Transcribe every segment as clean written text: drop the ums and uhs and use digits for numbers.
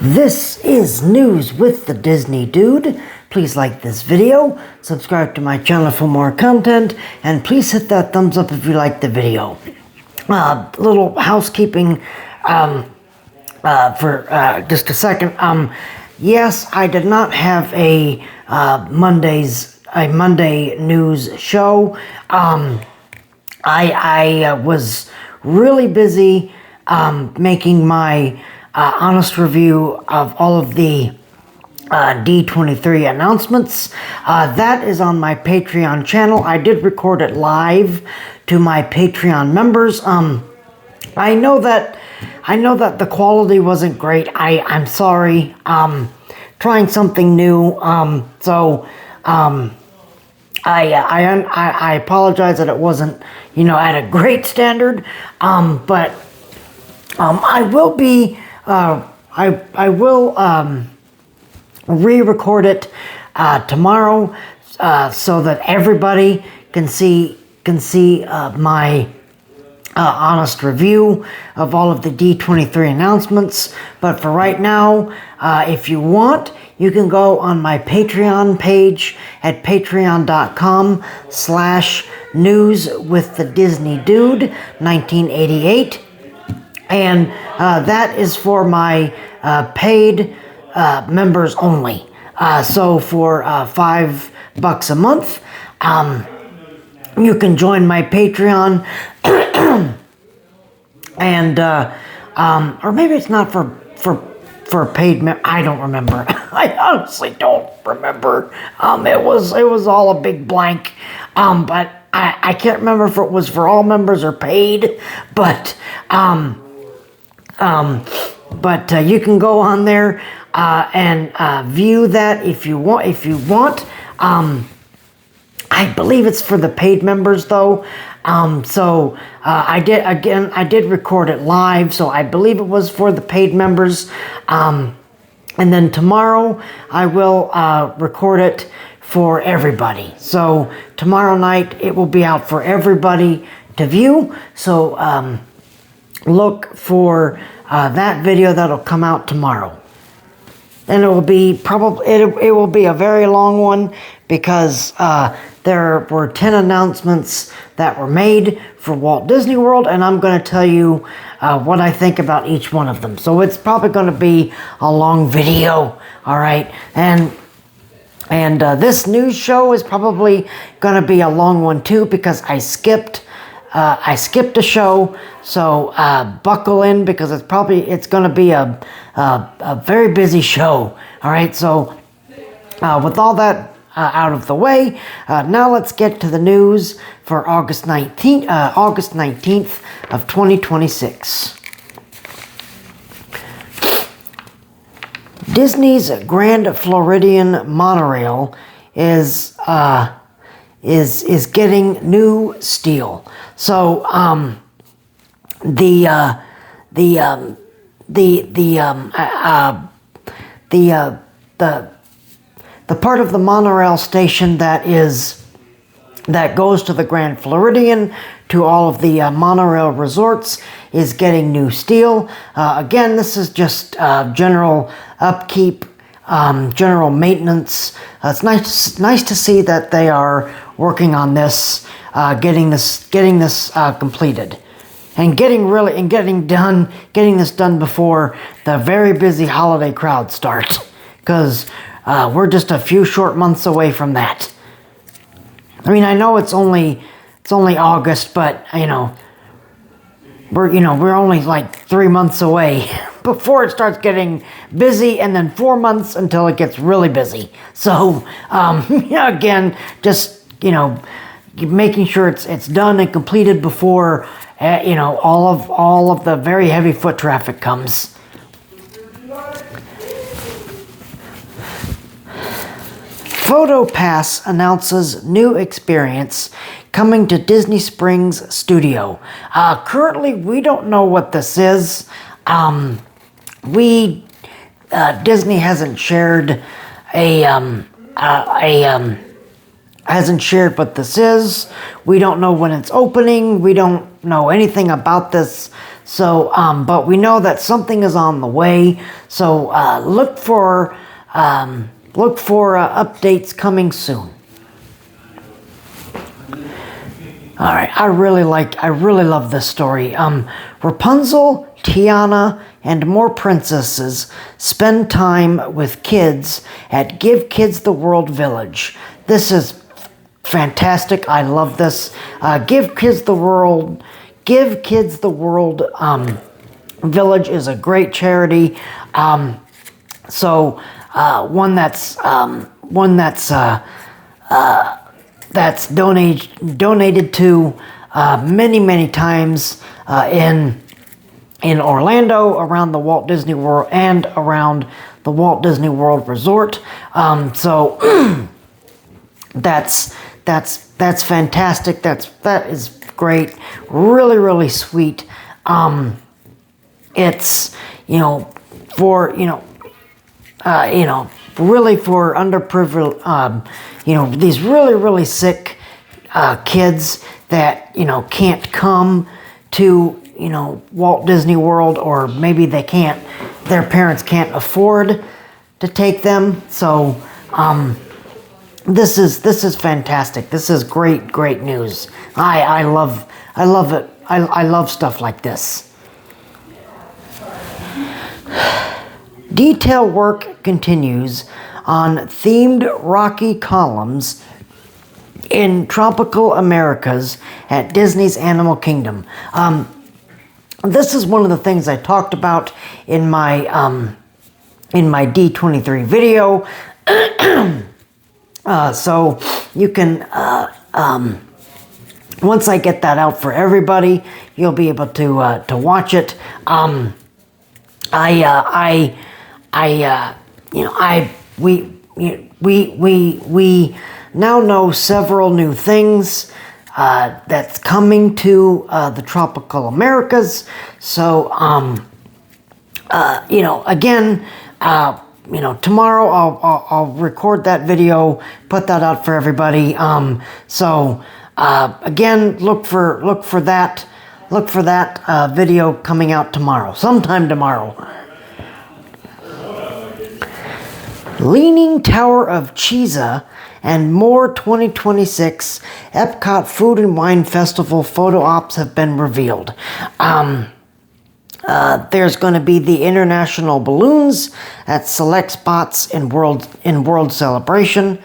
This is News with the Disney Dude. Please like this video, subscribe to my channel for more content, and please hit that thumbs up if you like the video. Little housekeeping for just a second. Yes, I did not have a Monday news show. I was really busy making my honest review of all of the D23 announcements. That is on my Patreon channel. I did record it live to my Patreon members. I know that the quality wasn't great. I'm sorry. Trying something new. I apologize that it wasn't, at a great standard. But I will be I will re-record it tomorrow so that everybody can see my honest review of all of the D23 announcements. But for right now, if you want, you can go on my Patreon page at patreon.com/newswiththedisneydude 1988. And that is for my paid members only. So for $5 a month, you can join my Patreon, and or maybe it's not for paid. I don't remember. I honestly don't remember. It was all a big blank. But I can't remember if it was for all members or paid. But you can go on there and view that if you want. I believe it's for the paid members though. I did record it live, so I believe it was for the paid members. And then tomorrow I will record it for everybody. So tomorrow night it will be out for everybody to view. So look for that video that'll come out tomorrow. And it will be it will be a very long one because there were 10 announcements that were made for Walt Disney World, and I'm going to tell you what I think about each one of them. So it's probably going to be a long video, all right? And this news show is probably going to be a long one too because I skipped a show, so buckle in because it's going to be a very busy show. All right, so with all that out of the way, now let's get to the news for August 19th of 2026. Disney's Grand Floridian monorail is getting new steel. So the part of the monorail station that goes to the Grand Floridian to all of the monorail resorts is getting new steel. Again, this is just general upkeep, general maintenance. It's nice to see that they are working on this, getting this completed, and getting this done before the very busy holiday crowd starts, because we're just a few short months away from that. I mean, I know it's only August, but we're only like 3 months away before it starts getting busy, and then 4 months until it gets really busy. So again, just making sure it's done and completed before all of the very heavy foot traffic comes. PhotoPass announces new experience coming to Disney Springs Studio. Currently, we don't know what this is. Disney hasn't shared hasn't shared what this is. We don't know when it's opening. We don't know anything about this. So, but we know that something is on the way. So look for updates coming soon. All right, I really love this story. Rapunzel, Tiana, and more princesses spend time with kids at Give Kids the World Village. This is fantastic. I love this. Give Kids the World Village is a great charity. One that's donated to many times in Orlando, around the Walt Disney World, and around the Walt Disney World Resort. That's fantastic. That is great. Really sweet. It's really for underprivileged, these really sick kids that can't come to Walt Disney World, or maybe their parents can't afford to take them. So this is fantastic. This is great news. I love it. I love stuff like this. Detail work continues on themed rocky columns in tropical Americas at Disney's Animal Kingdom. This is one of the things I talked about in my D23 video. So you can, once I get that out for everybody, you'll be able to watch it. We now know several new things that's coming to the tropical Americas. So again, tomorrow I'll record that video, put that out for everybody. Again, look for that video coming out tomorrow, sometime tomorrow. Leaning Tower of Pisa and more 2026 Epcot Food and Wine Festival photo ops have been revealed. There's going to be the international balloons at select spots in World Celebration.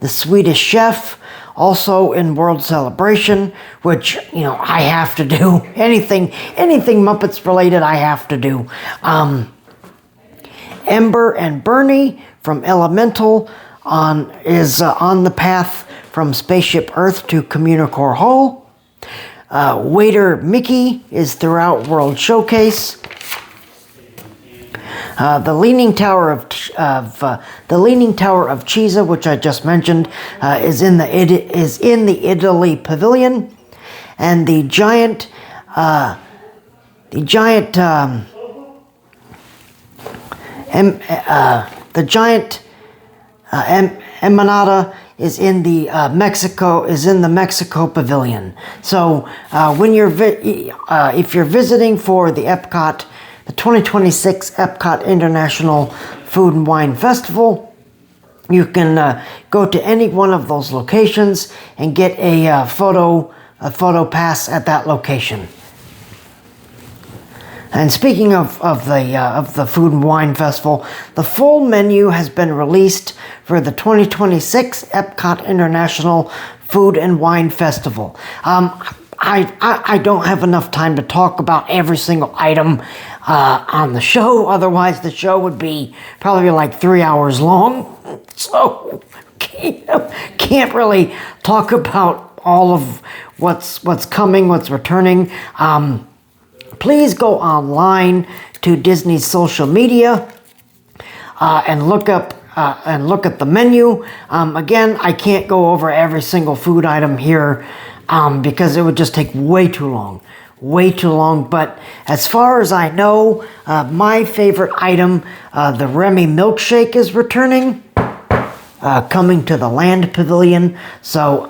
The Swedish Chef also in World Celebration, which I have to do. Anything Muppets related, I have to do. Ember and Bernie from Elemental is on the path from Spaceship Earth to Communicore Hall. Waiter Mickey is throughout World Showcase. The Leaning Tower of Pisa, which I just mentioned, is in the Italy Pavilion, and the giant Emanada is in the Mexico Pavilion. So when if you're visiting for the 2026 Epcot International Food and Wine Festival, you can go to any one of those locations and get a photo pass at that location. And speaking of the Food and Wine Festival, the full menu has been released for the 2026 Epcot International Food and Wine Festival. I don't have enough time to talk about every single item on the show. Otherwise, the show would be probably like 3 hours long. So can't really talk about all of what's coming, what's returning. Please go online to Disney's social media and look at the menu. Again, I can't go over every single food item here because it would just take way too long. But as far as I know, my favorite item, the Remy milkshake, is returning, coming to the Land Pavilion. So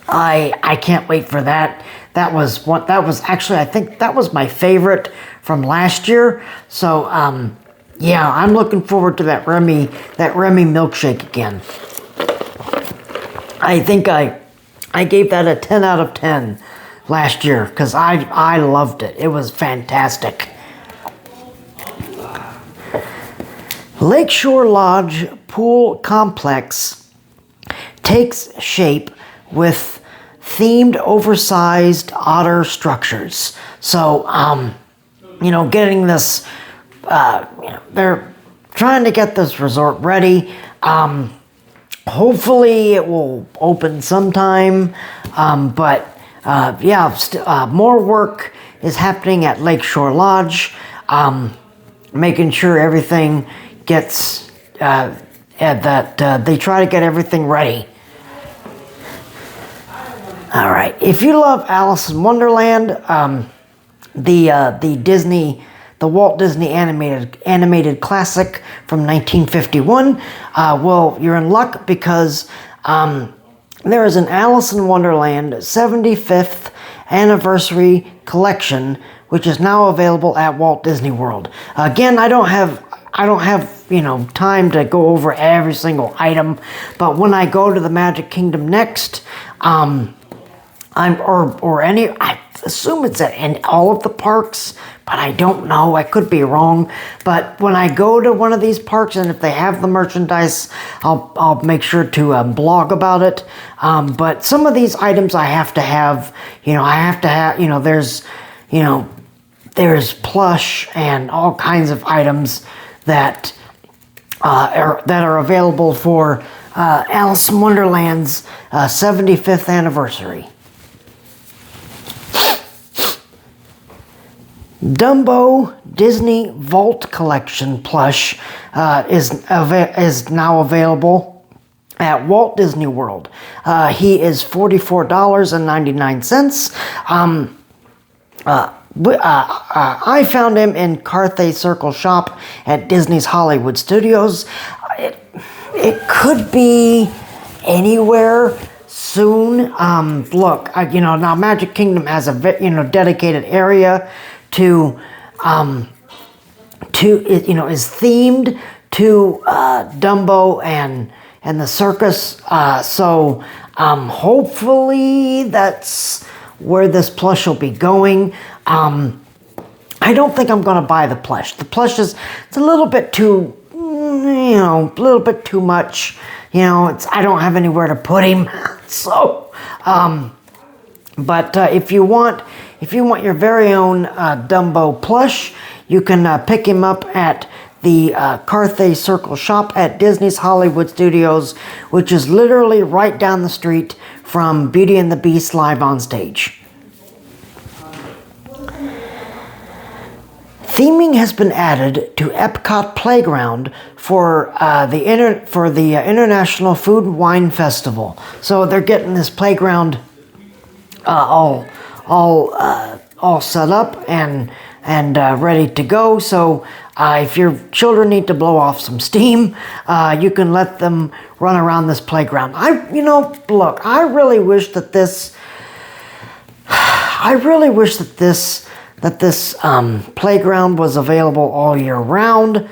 I can't wait for that. that was what that was actually. I think that was my favorite from last year. So yeah, I'm looking forward to that Remy milkshake again. I think I gave that a 10 out of 10 last year because I loved it. It was fantastic. Lakeshore Lodge Pool Complex takes shape with themed oversized otter structures. So, getting this, they're trying to get this resort ready. Hopefully it will open sometime, more work is happening at Lakeshore Lodge, making sure everything gets, they try to get everything ready. All right, if you love Alice in Wonderland, the Walt Disney animated classic from 1951, well, you're in luck because there is an Alice in Wonderland 75th anniversary collection, which is now available at Walt Disney World. Again, I don't have time to go over every single item, but when I go to the Magic Kingdom next, I assume it's in all of the parks, but I don't know. I could be wrong. But when I go to one of these parks, and if they have the merchandise, I'll make sure to blog about it. But some of these items I have to have. There's plush and all kinds of items that are available for Alice in Wonderland's 75th anniversary. Dumbo Disney Vault Collection plush is now available at Walt Disney World. He is $44.99. I found him in Carthay Circle Shop at Disney's Hollywood Studios. It could be anywhere soon. Look, now Magic Kingdom has a dedicated area to is themed to Dumbo and the circus. So hopefully that's where this plush will be going. I don't think I'm going to buy the plush. The plush it's a little bit too, a little bit too much. I don't have anywhere to put him. So, but if you want your very own Dumbo plush, you can pick him up at the Carthay Circle Shop at Disney's Hollywood Studios, which is literally right down the street from Beauty and the Beast live on stage. Theming has been added to Epcot Playground for the International Food and Wine Festival. So they're getting this playground all set up and ready to go. So if your children need to blow off some steam, you can let them run around this playground. Look, I really wish that this playground was available all year round.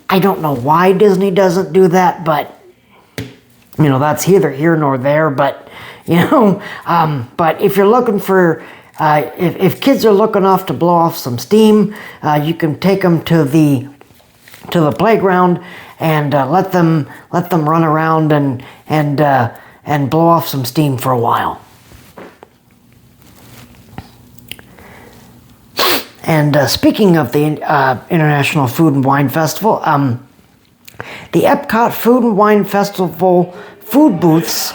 I don't know why Disney doesn't do that, but that's neither here nor there. But but if you're looking for if kids are looking off to blow off some steam, you can take them to the playground and let them run around and blow off some steam for a while. And speaking of the International Food and Wine Festival, the Epcot Food and Wine Festival food booths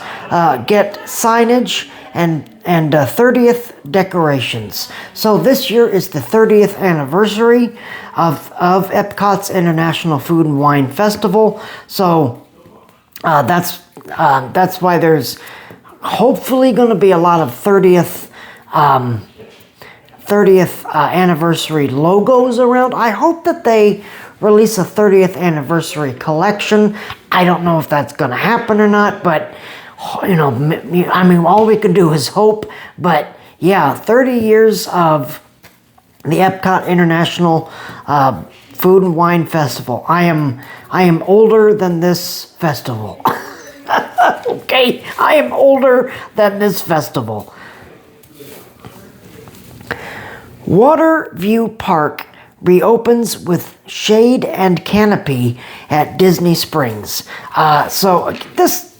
get signage and 30th decorations. So this year is the 30th anniversary of Epcot's International Food and Wine Festival. So that's why there's hopefully going to be a lot of 30th anniversary logos around. I hope that they release a 30th anniversary collection. I don't know if that's going to happen or not, but all we can do is hope. But yeah, 30 years of the Epcot International Food and Wine Festival. I am older than this festival. Okay, I am older than this festival. Waterview Park reopens with shade and canopy at Disney Springs. So this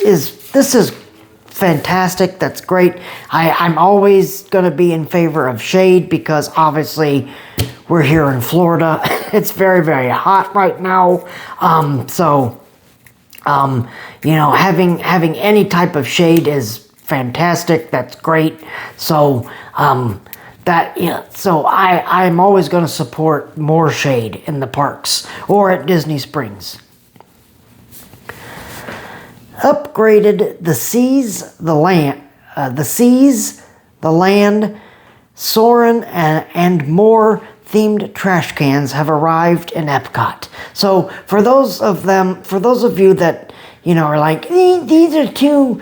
is fantastic. That's great. I'm always going to be in favor of shade because obviously we're here in Florida. It's very, very hot right now. You know, having any type of shade is fantastic. That's great. So so I'm always going to support more shade in the parks or at Disney Springs. Upgraded the seas, the land, Soarin' and more themed trash cans have arrived in Epcot. So for those of you that are like, these are too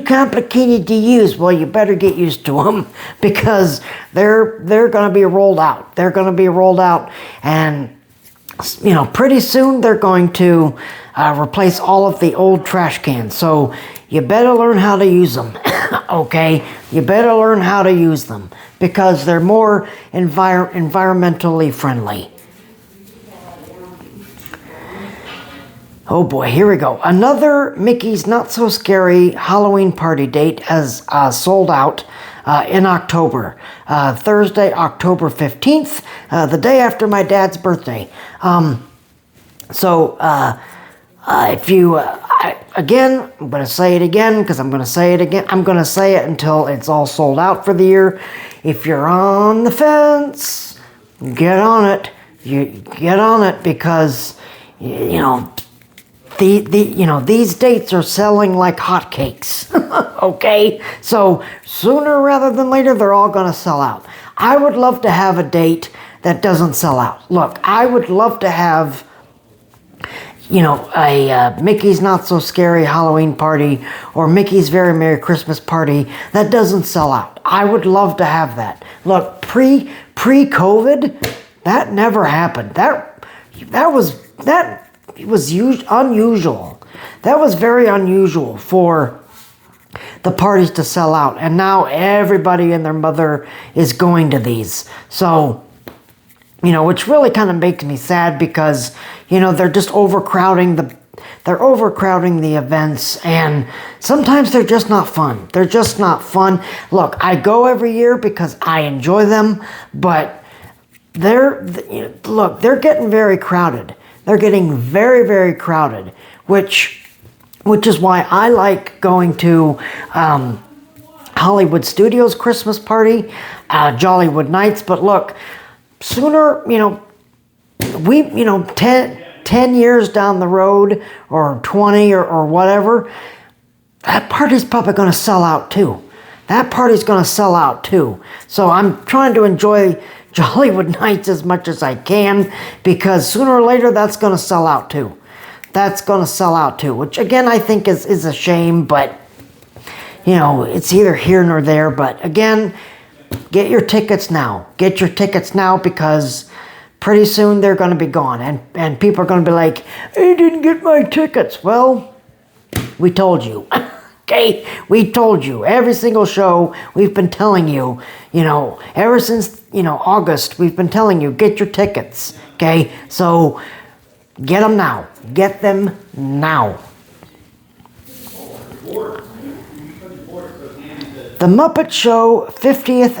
complicated to use. Well, you better get used to them because they're going to be rolled out. They're going to be rolled out, and pretty soon they're going to replace all of the old trash cans. So you better learn how to use them. Okay, you better learn how to use them because they're more environmentally friendly. Oh boy, here we go. Another Mickey's Not So Scary Halloween party date has sold out in October. Thursday, October 15th, the day after my dad's birthday. If you, again, I'm going to say it again because I'm going to say it again. I'm going to say it until it's all sold out for the year. If you're on the fence, get on it. You get on it because, these dates are selling like hotcakes. Okay? So sooner rather than later, they're all going to sell out. I would love to have a date that doesn't sell out. Look, I would love to have a Mickey's Not So Scary Halloween party or Mickey's Very Merry Christmas party that doesn't sell out. I would love to have that. Look, pre-COVID, that never happened. That was unusual. That was very unusual for the parties to sell out. And now everybody and their mother is going to these. So, which really kind of makes me sad because, they're just overcrowding the events, and sometimes they're just not fun. They're just not fun. Look, I go every year because I enjoy them, but they're getting very crowded. They're getting very, very crowded, which is why I like going to Hollywood Studios Christmas party, Jollywood Nights. But look, sooner, 10 years down the road or 20 or whatever, that party's probably going to sell out too. That party's going to sell out too. So I'm trying to enjoy Jollywood Nights as much as I can because sooner or later that's going to sell out too. That's going to sell out too, which again I think is a shame, but it's either here nor there. But again, get your tickets now. Get your tickets now because pretty soon they're going to be gone, and people are going to be like, I didn't get my tickets. Well, we told you. Okay, we told you. Every single show we've been telling you, ever since, August, we've been telling you, get your tickets. Okay, so get them now. Get them now. The Muppet Show 50th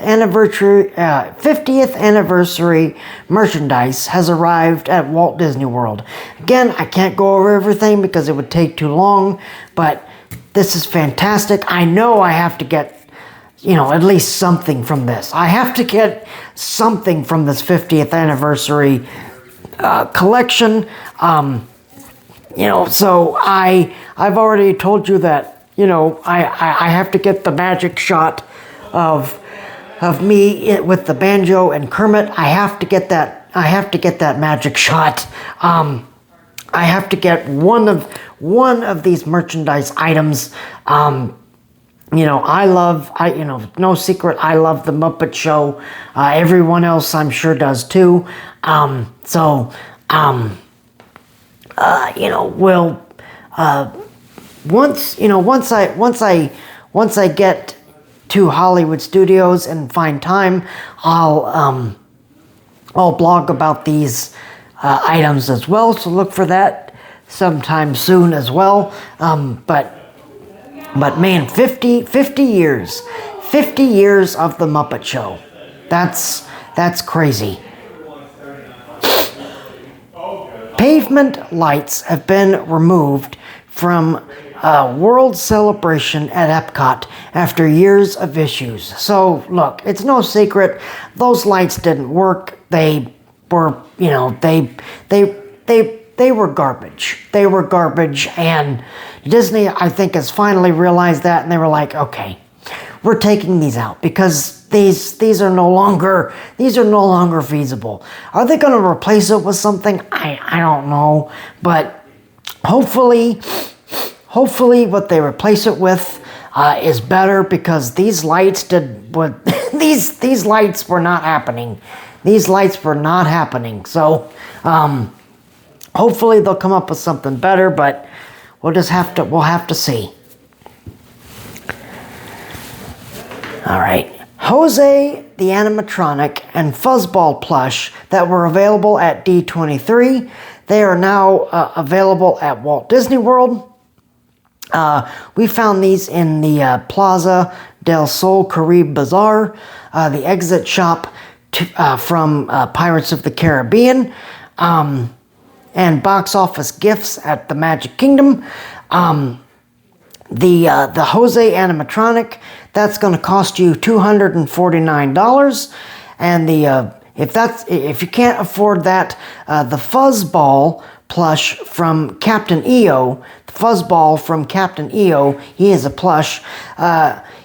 anniversary merchandise has arrived at Walt Disney World. Again, I can't go over everything because it would take too long, but this is fantastic. I know I have to get, at least something from this. I have to get something from this 50th anniversary collection. So I've already told you that, I have to get the magic shot of me with the banjo and Kermit. I have to get that magic shot. I have to get one of these merchandise items. no secret, I love the Muppet Show. Everyone else, I'm sure, does too. We'll once I get to Hollywood Studios and find time, I'll blog about these items as well. So look for that sometime soon as well. But man, 50 years. 50 years of the Muppet Show. That's crazy. Pavement lights have been removed from World Celebration at Epcot after years of issues. So look, it's no secret those lights didn't work. They were, they were garbage. They were garbage, and Disney, I think, has finally realized that, and they were like, okay, we're taking these out because these are no longer feasible. Are they going to replace it with something? I don't know, but hopefully what they replace it with is better, because these lights these lights were not happening. These lights were not happening. So hopefully they'll come up with something better, but we'll have to see. All right. Jose the animatronic and Fuzzball plush that were available at D23, they are now available at Walt Disney World. We found these in the Plaza del Sol Caribe Bazaar, the exit shop from Pirates of the Caribbean, and box office gifts at the Magic Kingdom. The Jose animatronic, that's going to cost you $249, and if you can't afford that, the Fuzzball plush from Captain EO, the Fuzzball from Captain EO, he is a plush.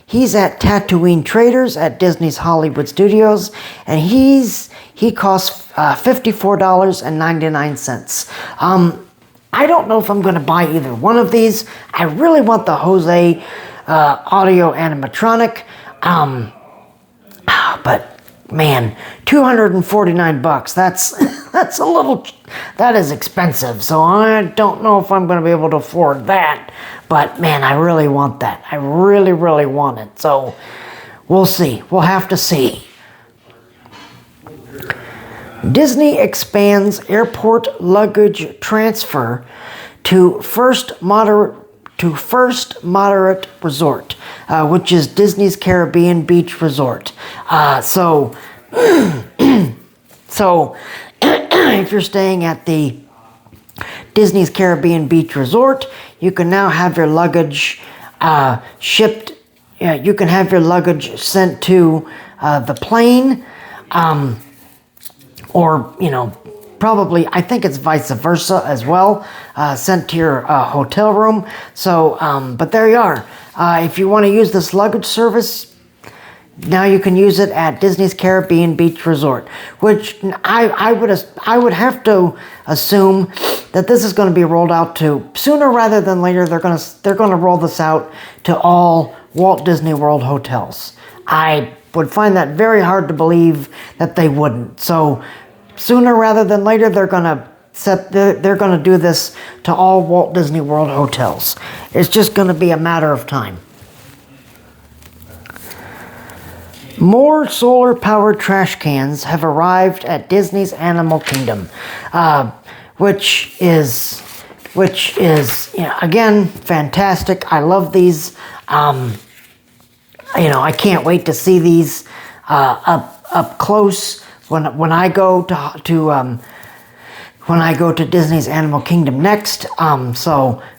He's at Tatooine Traders at Disney's Hollywood Studios, and he costs $54.99. I don't know if I'm going to buy either one of these. I really want the Jose audio animatronic, but man, $249. That is expensive. So I don't know if I'm going to be able to afford that. But man, I really want that. I really, really want it. So we'll see. We'll have to see. Disney expands airport luggage transfer to First Moderate Resort, which is Disney's Caribbean Beach Resort. So if you're staying at the Disney's Caribbean Beach Resort, you can now have your luggage shipped. You can have your luggage sent to the plane. Or, probably, I think it's vice versa as well, sent to your hotel room. So, but there you are. If you want to use this luggage service, now you can use it at Disney's Caribbean Beach Resort, which I would have to assume that this is going to be rolled out to, sooner rather than later, they're going to roll this out to all Walt Disney World hotels. I would find that very hard to believe that they wouldn't. So sooner rather than later, they're going to do this to all Walt Disney World hotels. It's just going to be a matter of time. More solar-powered trash cans have arrived at Disney's Animal Kingdom, which is again fantastic. I love these. I can't wait to see these up close when I go to Disney's Animal Kingdom next.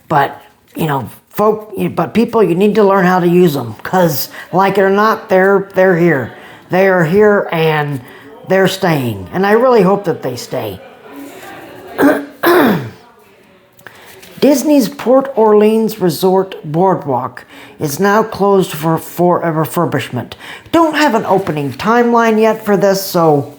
But people, you need to learn how to use them, because like it or not, they're here. They are here and they're staying, and I really hope that they stay. Disney's Port Orleans Resort Boardwalk is now closed for a refurbishment. Don't have an opening timeline yet for this, so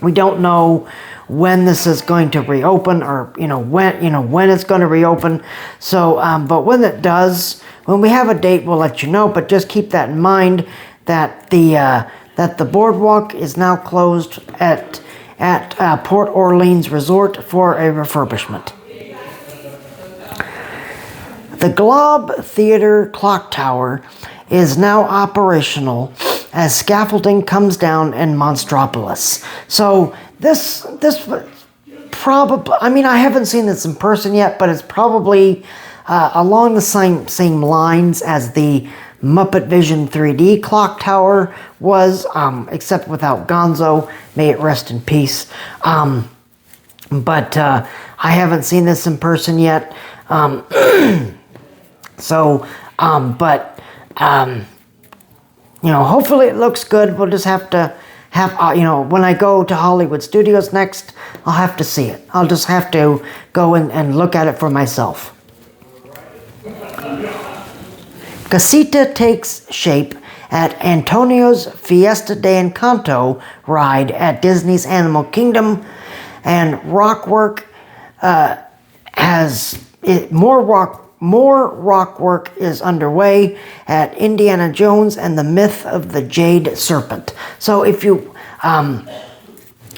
we don't know when this is going to reopen, or when it's going to reopen. So, but when it does, when we have a date, we'll let you know. But just keep that in mind that the boardwalk is now closed at Port Orleans Resort for a refurbishment. The Globe Theatre clock tower is now operational as scaffolding comes down in Monstropolis. So this probably, I mean, I haven't seen this in person yet, but it's probably along the same lines as the Muppet Vision 3D clock tower was, except without Gonzo. May it rest in peace. But I haven't seen this in person yet. So, hopefully it looks good. We'll just have to when I go to Hollywood Studios next, I'll have to see it. I'll just have to go and look at it for myself. Casita takes shape at Antonio's Fiesta de Encanto ride at Disney's Animal Kingdom, and more rock work is underway at Indiana Jones and the Myth of the Jade Serpent. So if you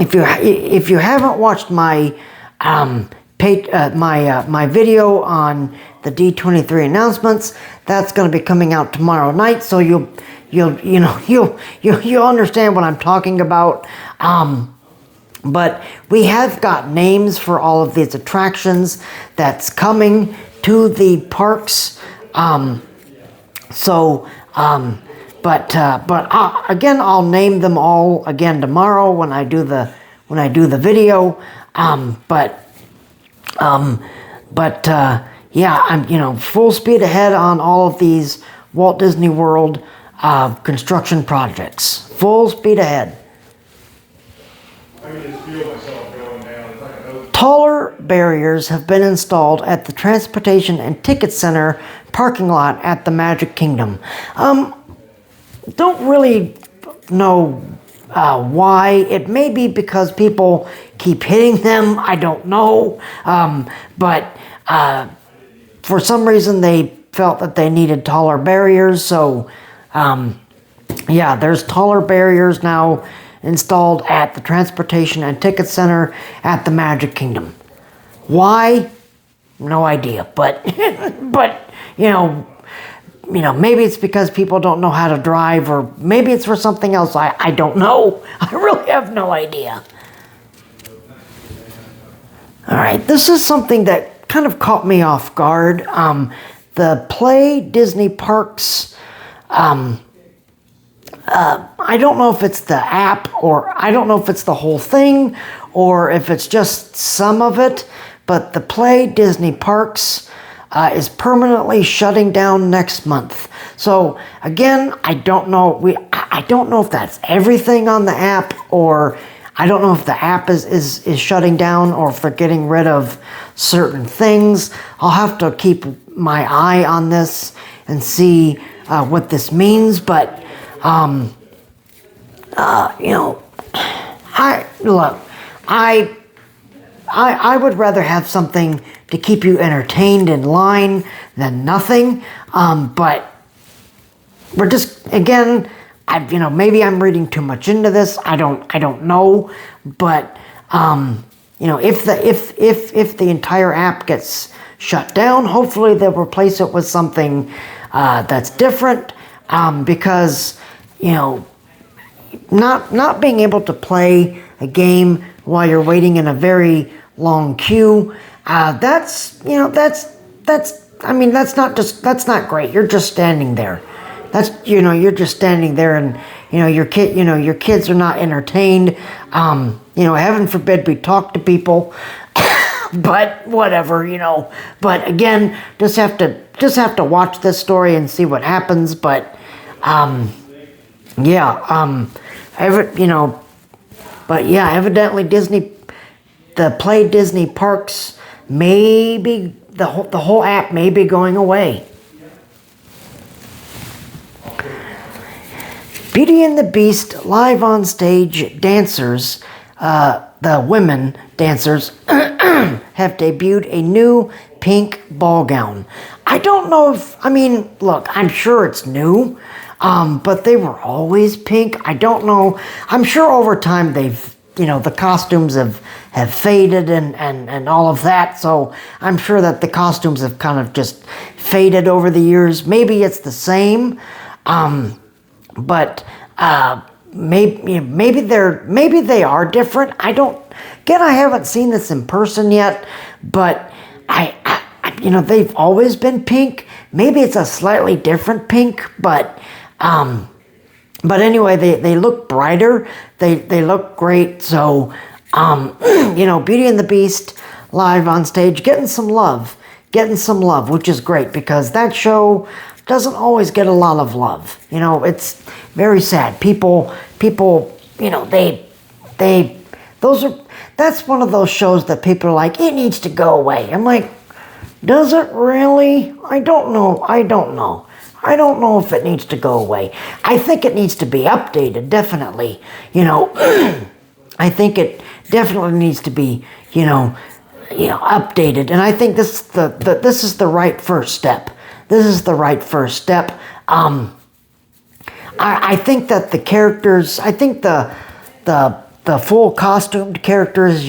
haven't watched my my video on the D23 announcements, that's going to be coming out tomorrow night. So you'll understand what I'm talking about. But we have got names for all of these attractions that's coming to the parks. Again, I'll name them all again tomorrow when I do the video. Yeah, I'm full speed ahead on all of these Walt Disney World construction projects. Full speed ahead. I can just feel myself going down. It's like an oak. Taller barriers have been installed at the Transportation and Ticket Center parking lot at the Magic Kingdom. Don't really know why. It may be because people keep hitting them. I don't know. But for some reason they felt that they needed taller barriers. So, yeah, there's taller barriers now installed at the Transportation and Ticket Center at the Magic Kingdom. Why? No idea. But maybe it's because people don't know how to drive, or maybe it's for something else. I don't know. I really have no idea. All right, this is something that kind of caught me off guard. The Play Disney Parks. I don't know if it's the app, or I don't know if it's the whole thing, or if it's just some of it, but the Play Disney Parks is permanently shutting down next month. So again, I don't know if that's everything on the app, or I don't know if the app is shutting down, or if they're getting rid of certain things. I'll have to keep my eye on this and see what this means, but I would rather have something to keep you entertained in line than nothing. But we're just, again, maybe I'm reading too much into this. I don't know. But if the entire app gets shut down, hopefully they'll replace it with something that's different. Because not being able to play a game while you're waiting in a very long queue, that's not great. You're just standing there. You're just standing there, and your kids are not entertained. Heaven forbid we talk to people, but whatever, But again, just have to watch this story and see what happens. But evidently the Play Disney Parks maybe the whole app may be going away. Beauty and the Beast live on stage dancers the women dancers have debuted a new pink ball gown. I don't know if, I mean, look, I'm sure it's new, but they were always pink. I don't know. I'm sure over time they've, the costumes have faded and all of that. So I'm sure that the costumes have kind of just faded over the years. Maybe it's the same, but maybe they are different. I haven't seen this in person yet, but they've always been pink. Maybe it's a slightly different pink, but anyway, they look brighter. They look great. So, Beauty and the Beast live on stage, getting some love, which is great because that show doesn't always get a lot of love. It's very sad. People, that's one of those shows that people are like, it needs to go away. I'm like, does it really? I don't know. I don't know if it needs to go away. I think it needs to be updated, definitely. I think it definitely needs to be, updated. And I think this is the right first step. This is the right first step. I think that the characters, the full costumed characters,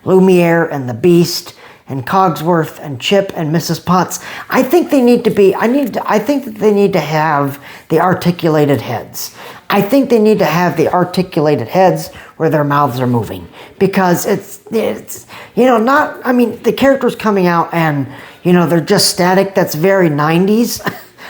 Lumiere and the Beast and Cogsworth and Chip and Mrs. Potts, I think they need to be, I think that they need to have the articulated heads. I think they need to have the articulated heads where their mouths are moving, because it's the characters coming out and, they're just static. That's very 90s.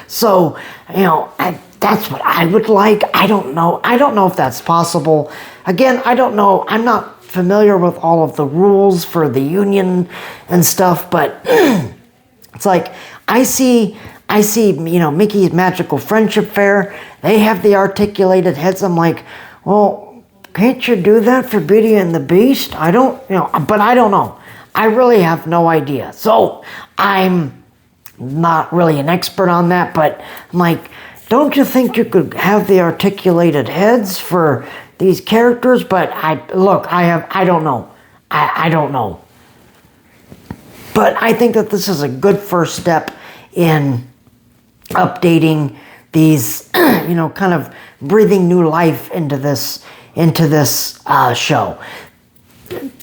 So, that's what I would like. I don't know if that's possible. Again, I don't know. I'm not familiar with all of the rules for the union and stuff, but it's like I see Mickey's Magical Friendship Fair. They have the articulated heads. I'm like, well, can't you do that for Beauty and the Beast? But I don't know. I really have no idea. So I'm not really an expert on that, but I'm like, don't you think you could have the articulated heads for these characters? But I don't know. I don't know. But I think that this is a good first step in updating these, kind of breathing new life into this show.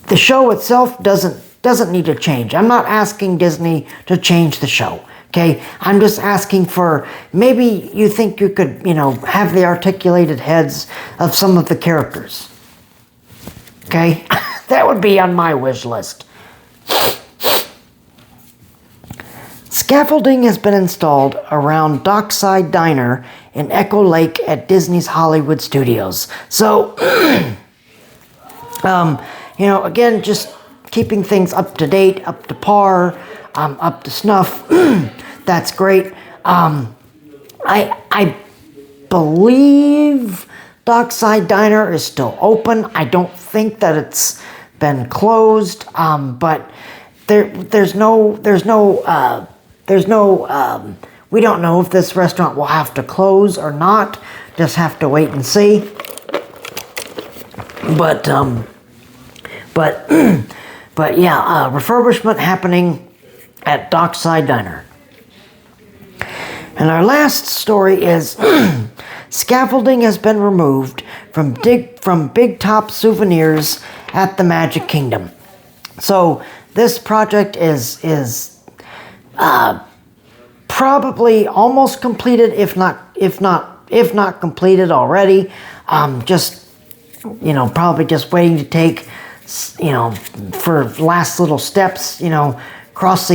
The show itself doesn't need to change. I'm not asking Disney to change the show. Okay, I'm just asking for, maybe you think you could, have the articulated heads of some of the characters. Okay, that would be on my wish list. Scaffolding has been installed around Dockside Diner in Echo Lake at Disney's Hollywood Studios. So, again, just keeping things up to date, up to par, up to snuff. That's great. I believe Dockside Diner is still open. I don't think that it's been closed, but there's no. We don't know if this restaurant will have to close or not. Just have to wait and see. But yeah, refurbishment happening at Dockside Diner. And our last story is scaffolding has been removed from Big Top Souvenirs at the Magic Kingdom. So this project is probably almost completed, if not completed already. Probably just waiting to take, for last little steps, cross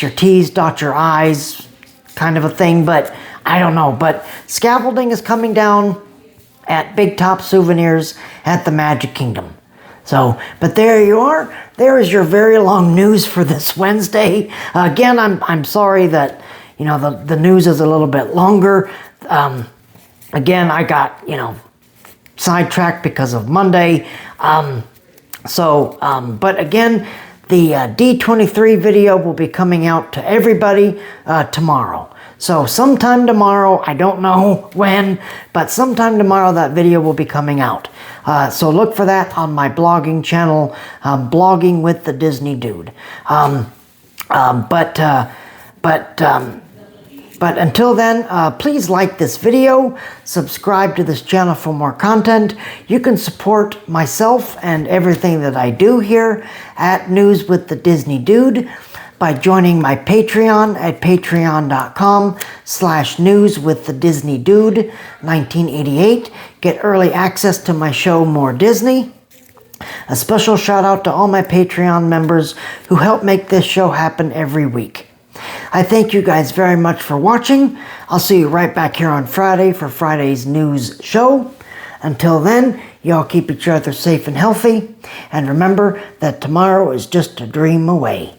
your T's, dot your I's kind of a thing, but I don't know. But scaffolding is coming down at Big Top Souvenirs at the Magic Kingdom. So, but there you are. There is your very long news for this Wednesday. Again, I'm sorry that, the news is a little bit longer. Again, I got, sidetracked because of Monday. But again, the D23 video will be coming out to everybody tomorrow. So sometime tomorrow, I don't know when, but sometime tomorrow that video will be coming out. So look for that on my blogging channel, Blogging with the Disney Dude. But until then, please like this video, subscribe to this channel for more content. You can support myself and everything that I do here at News with the Disney Dude by joining my Patreon at patreon.com/newswiththedisneydude 1988. Get early access to my show, More Disney. A special shout out to all my Patreon members who help make this show happen every week. I thank you guys very much for watching. I'll see you right back here on Friday for Friday's news show. Until then, y'all keep each other safe and healthy. And remember that tomorrow is just a dream away.